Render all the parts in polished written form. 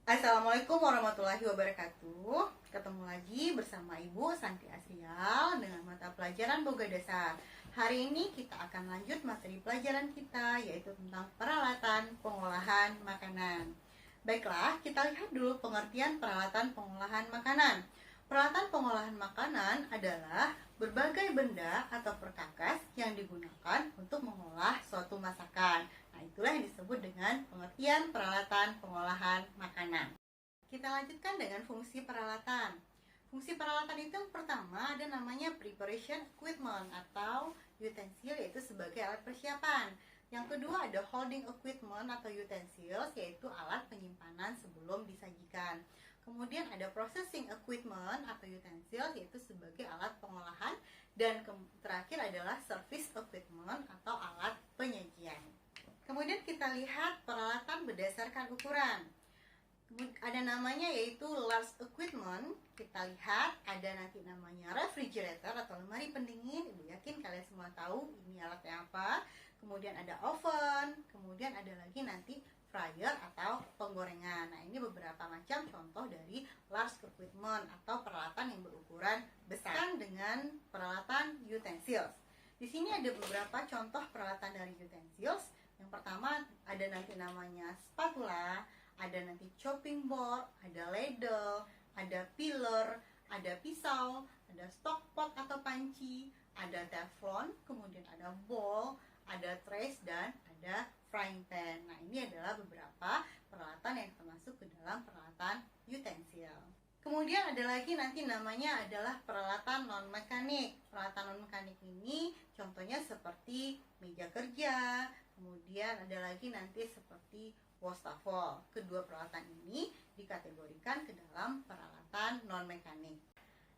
Assalamualaikum warahmatullahi wabarakatuh. Ketemu lagi bersama Ibu Santi Asrial dengan mata pelajaran Boga Dasar. Hari ini kita akan lanjut materi pelajaran kita, yaitu tentang peralatan pengolahan makanan. Baiklah, kita lihat dulu pengertian peralatan pengolahan makanan. Peralatan pengolahan makanan adalah berbagai benda atau perkakas yang digunakan untuk mengolah suatu masakan. Nah, itulah yang disebut dengan pengertian peralatan pengolahan makanan. Kita lanjutkan dengan fungsi peralatan. Fungsi peralatan itu yang pertama ada namanya preparation equipment atau utensil, yaitu sebagai alat persiapan. Yang kedua ada holding equipment atau utensils, yaitu alat penyimpanan sebelum disajikan. Kemudian ada processing equipment atau utensils, yaitu sebagai alat pengolahan. Dan terakhir adalah service equipment atau alat penyajian. Kemudian kita lihat peralatan berdasarkan ukuran. Ada namanya yaitu large equipment. Kita lihat ada nanti namanya refrigerator atau lemari pendingin. Ibu yakin kalian semua tahu ini alatnya apa. Kemudian ada oven. Kemudian ada lagi nanti fryer atau penggorengan. Nah, ini beberapa macam contoh dari large equipment atau peralatan yang berukuran besar. Dengan peralatan utensils. Di sini ada beberapa contoh peralatan dari utensils. Yang pertama ada nanti namanya spatula, ada nanti chopping board, ada ladle, ada peeler, ada pisau, ada stock pot atau panci, ada teflon, kemudian ada bowl, ada trays, dan ada frying pan. Nah, ini adalah beberapa peralatan yang termasuk ke dalam peralatan utensil. Kemudian ada lagi nanti namanya adalah peralatan non-mekanik. Peralatan non-mekanik ini contohnya seperti meja kerja, kemudian ada lagi nanti seperti wastafel. Kedua peralatan ini dikategorikan ke dalam peralatan non-mekanik.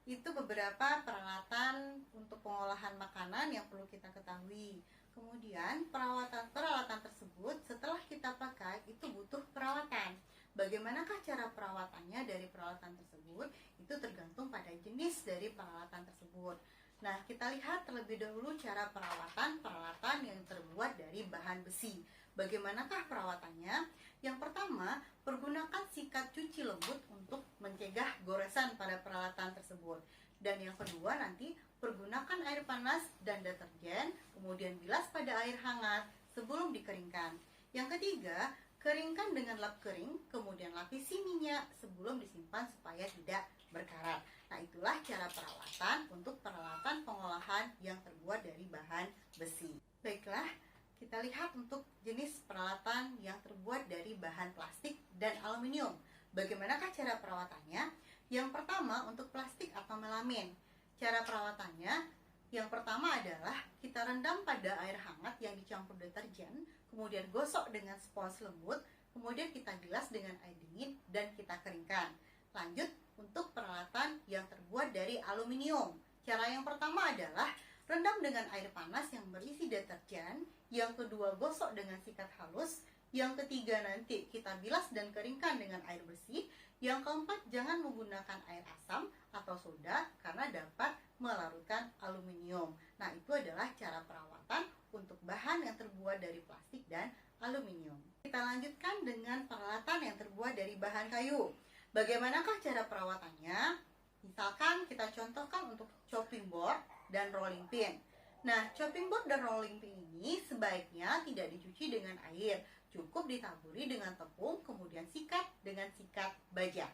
Itu beberapa peralatan untuk pengolahan makanan yang perlu kita ketahui. Kemudian peralatan tersebut setelah kita pakai itu butuh perawatan. Bagaimanakah cara perawatannya dari peralatan tersebut? Itu tergantung pada jenis dari peralatan tersebut. Nah, kita lihat terlebih dahulu cara perawatan peralatan yang terbuat dari bahan besi. Bagaimanakah perawatannya? Yang pertama, pergunakan sikat cuci lembut untuk mencegah goresan pada peralatan tersebut. Dan yang kedua nanti, pergunakan air panas dan deterjen, kemudian bilas pada air hangat sebelum dikeringkan. Yang ketiga, keringkan dengan lap kering, kemudian lapisi minyak sebelum disimpan supaya tidak berkarat. Nah, itulah cara perawatan untuk peralatan pengolahan yang terbuat dari bahan besi. Baiklah, kita lihat untuk jenis peralatan yang terbuat dari bahan plastik dan aluminium. Bagaimanakah cara perawatannya? Yang pertama untuk plastik atau melamin. Cara perawatannya yang pertama adalah kita rendam pada air hangat yang dicampur deterjen, kemudian gosok dengan spons lembut, kemudian kita bilas dengan air dingin dan kita keringkan. Lanjut untuk peralatan yang terbuat dari aluminium. Cara yang pertama adalah rendam dengan air panas yang berisi deterjen, yang kedua gosok dengan sikat halus, yang ketiga nanti kita bilas dan keringkan dengan air bersih, yang keempat jangan menggunakan air asam atau soda karena dapat melarutkan aluminium. Nah, itu adalah cara perawatan untuk bahan yang terbuat dari plastik dan aluminium. Kita lanjutkan dengan peralatan yang terbuat dari bahan kayu. Bagaimanakah cara perawatannya? Misalkan kita contohkan untuk chopping board dan rolling pin. Nah, chopping board dan rolling pin ini sebaiknya tidak dicuci dengan air, cukup ditaburi dengan tepung, kemudian sikat dengan sikat baja.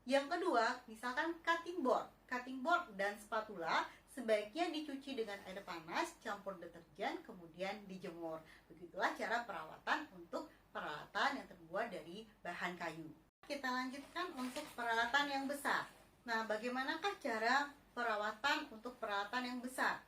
Yang kedua, misalkan cutting board dan spatula sebaiknya dicuci dengan air panas, campur deterjen, kemudian dijemur. Begitulah cara perawatan untuk peralatan yang terbuat dari bahan kayu. Kita lanjutkan untuk peralatan yang besar. Nah, bagaimanakah cara perawatan untuk peralatan yang besar?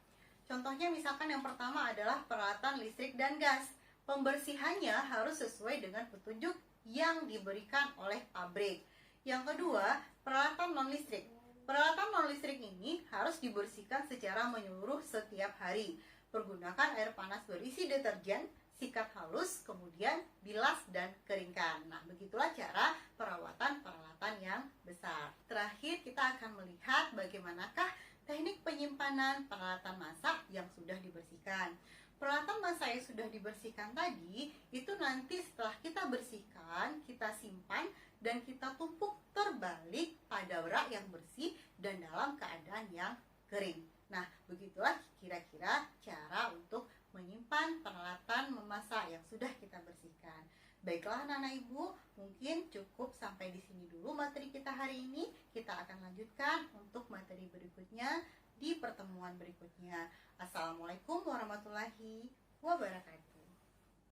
Contohnya misalkan yang pertama adalah peralatan listrik dan gas. Pembersihannya harus sesuai dengan petunjuk yang diberikan oleh pabrik. Yang kedua, peralatan non-listrik. Peralatan non-listrik ini harus dibersihkan secara menyeluruh setiap hari. Pergunakan air panas berisi deterjen, sikat halus, kemudian bilas dan keringkan. Nah, begitulah cara perawatan peralatan yang besar. Terakhir, kita akan melihat bagaimanakah teknik penyimpanan peralatan masak yang sudah dibersihkan. Peralatan masak yang sudah dibersihkan tadi, itu nanti setelah kita bersihkan, kita simpan dan kita tumpuk terbalik pada rak yang bersih dan dalam keadaan yang kering. Nah, begitulah kira-kira cara untuk menyimpan peralatan memasak yang sudah kita bersihkan. Baiklah anak-anak ibu, mungkin cukup sampai di sini dulu materi kita hari ini. Kita akan lanjutkan untuk materi berikutnya di pertemuan berikutnya. Assalamualaikum warahmatullahi wabarakatuh.